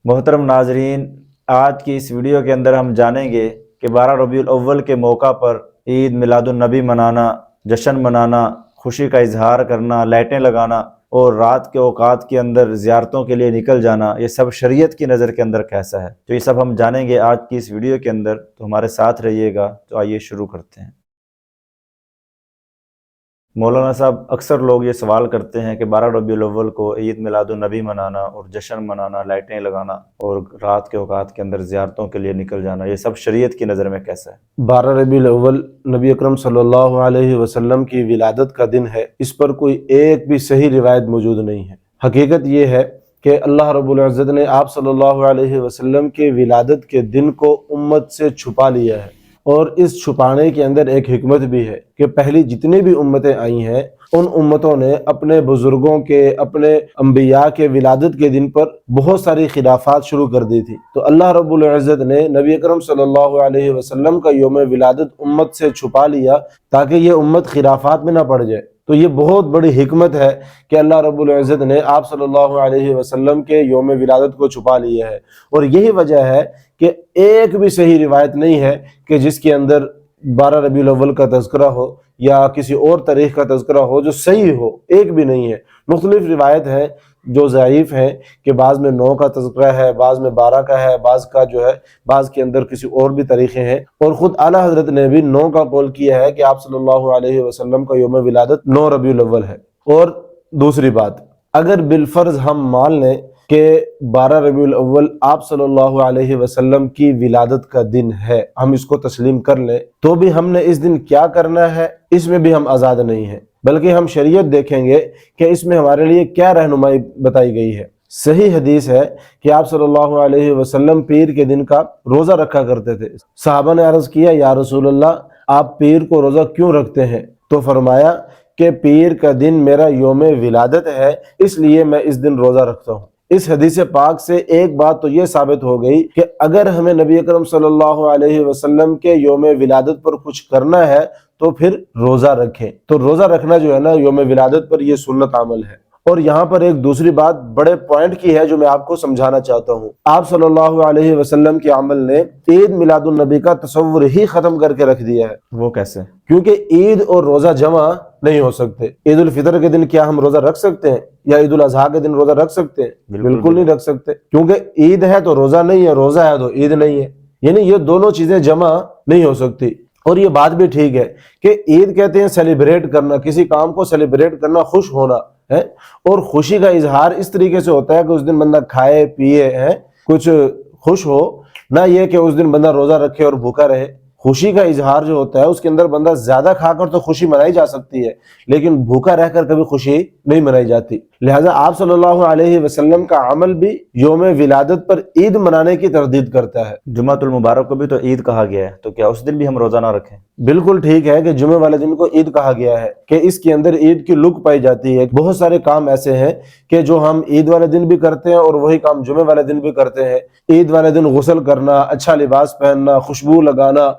محترم ناظرین، آج کی اس ویڈیو کے اندر ہم جانیں گے کہ 12 ربیع الاول کے موقع پر عید میلاد النبی منانا، جشن منانا، خوشی کا اظہار کرنا، لائٹیں لگانا اور رات کے اوقات کے اندر زیارتوں کے لیے نکل جانا، یہ سب شریعت کی نظر کے اندر کیسا ہے؟ تو یہ سب ہم جانیں گے آج کی اس ویڈیو کے اندر، تو ہمارے ساتھ رہیے گا۔ تو آئیے شروع کرتے ہیں۔ مولانا صاحب، اکثر لوگ یہ سوال کرتے ہیں کہ 12 ربیع الاول کو عید میلاد النبی منانا اور جشن منانا، لائٹیں لگانا اور رات کے اوقات کے اندر زیارتوں کے لیے نکل جانا، یہ سب شریعت کی نظر میں کیسا ہے؟ 12 ربیع الاول نبی اکرم صلی اللہ علیہ وسلم کی ولادت کا دن ہے۔ اس پر کوئی ایک بھی صحیح روایت موجود نہیں ہے۔ حقیقت یہ ہے کہ اللہ رب العزت نے آپ صلی اللہ علیہ وسلم کے ولادت کے دن کو امت سے چھپا لیا ہے، اور اس چھپانے کے اندر ایک حکمت بھی ہے کہ پہلی جتنی بھی امتیں آئی ہیں ان امتوں نے اپنے بزرگوں کے، اپنے انبیاء کے ولادت کے دن پر بہت ساری خلافات شروع کر دی تھی۔ تو اللہ رب العزت نے نبی اکرم صلی اللہ علیہ وسلم کا یوم ولادت امت سے چھپا لیا تاکہ یہ امت خلافات میں نہ پڑ جائے۔ تو یہ بہت بڑی حکمت ہے کہ اللہ رب العزت نے آپ صلی اللہ علیہ وسلم کے یوم ولادت کو چھپا لیا ہے، اور یہی وجہ ہے کہ ایک بھی صحیح روایت نہیں ہے کہ جس کے اندر 12 ربیع الاول کا تذکرہ ہو یا کسی اور تاریخ کا تذکرہ ہو جو صحیح ہو، ایک بھی نہیں ہے۔ مختلف روایت ہیں جو ضعیف ہیں کہ بعض میں 9 کا تذکرہ ہے، بعض میں 12 کا ہے، بعض کا جو ہے بعض کے اندر کسی اور بھی طریقے ہیں، اور خود اعلیٰ حضرت نے بھی 9 کا قول کیا ہے کہ آپ صلی اللہ علیہ وسلم کا یوم ولادت 9 ربیع الاول ہے۔ اور دوسری بات، اگر بالفرض ہم مان لیں کہ 12 ربیع الاول آپ صلی اللہ علیہ وسلم کی ولادت کا دن ہے، ہم اس کو تسلیم کر لیں، تو بھی ہم نے اس دن کیا کرنا ہے اس میں بھی ہم آزاد نہیں ہیں، بلکہ ہم شریعت دیکھیں گے کہ اس میں ہمارے لیے کیا رہنمائی بتائی گئی ہے۔ صحیح حدیث ہے کہ آپ صلی اللہ علیہ وسلم پیر کے دن کا روزہ رکھا کرتے تھے۔ صحابہ نے عرض کیا، یا رسول اللہ، آپ پیر کو روزہ کیوں رکھتے ہیں؟ تو فرمایا کہ پیر کا دن میرا یوم ولادت ہے، اس لیے میں اس دن روزہ رکھتا ہوں۔ اس حدیث پاک سے ایک بات تو یہ ثابت ہو گئی کہ اگر ہمیں نبی اکرم صلی اللہ علیہ وسلم کے یوم ولادت پر کچھ کرنا ہے تو پھر روزہ رکھیں۔ تو روزہ رکھنا جو ہے نا یوم ولادت پر، یہ سنت عمل ہے۔ اور یہاں پر ایک دوسری بات بڑے پوائنٹ کی ہے جو میں آپ کو سمجھانا چاہتا ہوں۔ آپ صلی اللہ علیہ وسلم کے عمل نے عید میلاد النبی کا تصور ہی ختم کر کے رکھ دیا ہے۔ وہ کیسے؟ کیونکہ عید اور روزہ جمع نہیں ہو سکتے۔ عید الفطر کے دن کیا ہم روزہ رکھ سکتے ہیں؟ یا عید الاضحیٰ کے دن روزہ رکھ سکتے ہیں؟ بالکل نہیں رکھ سکتے، کیونکہ عید ہے تو روزہ نہیں ہے، روزہ ہے تو عید نہیں ہے، یعنی یہ دونوں چیزیں جمع نہیں ہو سکتی۔ اور یہ بات بھی ٹھیک ہے کہ عید کہتے ہیں سیلیبریٹ کرنا، کسی کام کو سیلیبریٹ کرنا، خوش ہونا ہے، اور خوشی کا اظہار اس طریقے سے ہوتا ہے کہ اس دن بندہ کھائے پیے کچھ خوش ہو، نہ یہ کہ اس دن بندہ روزہ رکھے اور بھوکا رہے۔ خوشی کا اظہار جو ہوتا ہے اس کے اندر بندہ زیادہ کھا کر تو خوشی منائی جا سکتی ہے، لیکن بھوکا رہ کر کبھی خوشی نہیں منائی جاتی۔ لہٰذا آپ صلی اللہ علیہ وسلم کا عمل بھی یوم ولادت پر عید منانے کی تردید کرتا ہے۔ جمعۃ المبارک کو بھی تو عید کہا گیا ہے، تو کیا اس دن بھی ہم روزہ نہ رکھیں؟ بالکل ٹھیک ہے کہ جمعے والے دن کو عید کہا گیا ہے کہ اس کے اندر عید کی لک پائی جاتی ہے۔ بہت سارے کام ایسے ہیں کہ جو ہم عید والے دن بھی کرتے ہیں اور وہی کام جمعے والے دن بھی کرتے ہیں۔ عید والے دن غسل کرنا، اچھا لباس پہننا، خوشبو لگانا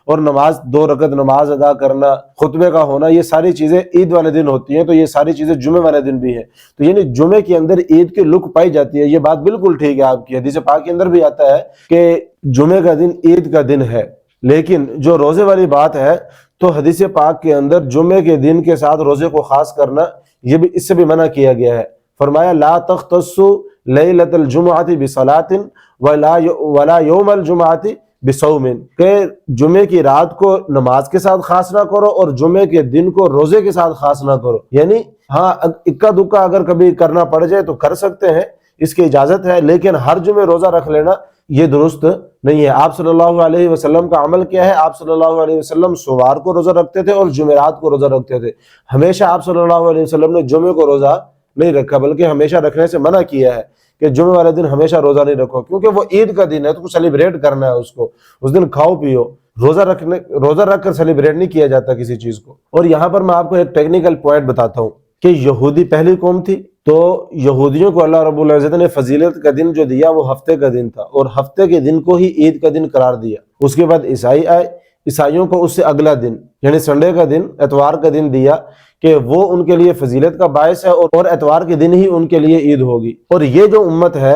اور نماز 2 رکعت نماز ادا کرنا، خطبے کا ہونا، یہ ساری چیزیں عید والے دن ہوتی ہیں، تو یہ ساری چیزیں جمعے والے دن بھی ہیں۔ تو یعنی جمعے کے اندر عید کی لک پائی جاتی ہے۔ یہ بات بالکل ٹھیک ہے آپ کی، حدیث پاک کے اندر بھی آتا ہے کہ جمعے کا دن عید کا دن ہے۔ لیکن جو روزے والی بات ہے تو حدیث پاک کے اندر جمعے کے دن کے ساتھ روزے کو خاص کرنا، یہ بھی اس سے بھی منع کیا گیا ہے۔ فرمایا لا تختصوا لیلۃ الجمعۃ بصلاۃ ولا یوم الجمعۃ بصوم، کہ جمعے کی رات کو نماز کے ساتھ خاص نہ کرو اور جمعے کے دن کو روزے کے ساتھ خاص نہ کرو۔ یعنی ہاں اکا دکا اگر کبھی کرنا پڑ جائے تو کر سکتے ہیں، اس کی اجازت ہے، لیکن ہر جمعے روزہ رکھ لینا یہ درست نہیں ہے۔ آپ صلی اللہ علیہ وسلم کا عمل کیا ہے؟ آپ صلی اللہ علیہ وسلم سوار کو روزہ رکھتے تھے اور جمعرات کو روزہ رکھتے تھے۔ ہمیشہ آپ صلی اللہ علیہ وسلم نے جمعے کو روزہ نہیں رکھا، بلکہ ہمیشہ رکھنے سے منع کیا ہے کہ جمعے والے دن ہمیشہ روزہ نہیں رکھو، کیونکہ وہ عید کا دن ہے تو سیلیبریٹ کرنا ہے، اس دن کھاؤ پیو۔ روزہ رکھ کر سیلیبریٹ نہیں کیا جاتا کسی چیز کو۔ اور یہاں پر میں آپ کو ایک ٹیکنیکل پوائنٹ بتاتا ہوں کہ یہودی پہلی قوم تھی، تو یہودیوں کو اللہ رب العزت نے فضیلت کا دن جو دیا وہ ہفتے کا دن تھا، اور ہفتے کے دن کو ہی عید کا دن قرار دیا۔ اس کے بعد عیسائی آئے، عیسائیوں کو اس سے اگلا دن یعنی سنڈے کا دن، اتوار کا دن دیا کہ وہ ان کے لیے فضیلت کا باعث ہے، اور اتوار کے دن ہی ان کے لیے عید ہوگی۔ اور یہ جو امت ہے